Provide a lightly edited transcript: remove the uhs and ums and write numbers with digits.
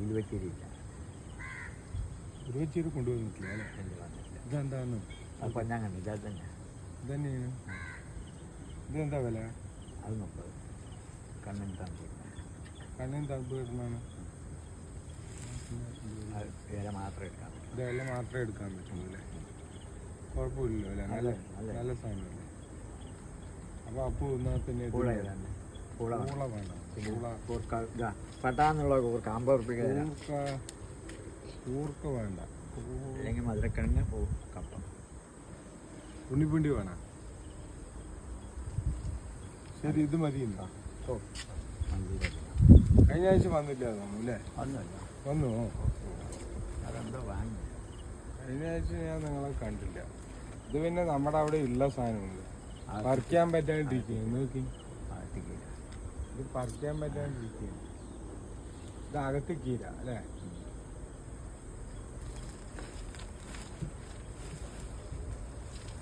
ഉലുവച്ചേരിയില്ല. ഉലുവച്ചേരി കൊണ്ടുവന്നിട്ടില്ല അല്ലേ? ഇതെന്താന്ന് അത് പൊന്നാൻ കണ്ടില്ല. അത് തന്നെ ഇതന്നെയാണ്. ഇതെന്താ വില? അത് 30. കണ്ണിന് തണുപ്പ്. കണ്ണിന് തണുപ്പ് കിട്ടുന്നതാണ്. വില മാത്രമേ എടുക്കാൻ പറ്റൂ. ഇത് വില മാത്രമേ എടുക്കാൻ പറ്റുള്ളൂ അല്ലേ? കുഴപ്പമില്ലല്ലോ അല്ലേ? നല്ല നല്ല സാധനമല്ലേ? അപ്പോൾ അപ്പോൾ എന്നാൽ പിന്നെ പൂള ഏതാണ്ട് പൂള പൂള വേണ്ട. പൂള പട്ടാന്നുള്ള കൂർക്ക 50 റുപ്യക്ക് തരാം. കൂർക്ക വേണ്ട. അല്ലെങ്കിൽ മധുരക്കിഴങ്ങ് കപ്പ. ഉണ്ണിപ്പിണ്ടി വേണം. ശരി, ഇത് മതിയുണ്ടോ? ഓ കഴിഞ്ഞ ആഴ്ച വന്നില്ല തോന്നുന്നു അല്ലേ? ഒന്നുമില്ല. വന്നു. അതെന്തോ വാങ്ങി. കഴിഞ്ഞ ആഴ്ച ഞാൻ നിങ്ങളെ കണ്ടില്ല. ഇത് പിന്നെ നമ്മുടെ അവിടെ ഉള്ള സാധനമുണ്ട്. പറിക്കാൻ പറ്റാണ്ടിരിക്കുകയാണ്. നോക്കി, ഇത് പറിക്കാൻ പറ്റാണ്ടിരിക്കുകയാണ്. ഇത് അകത്ത് കീര അല്ലേ?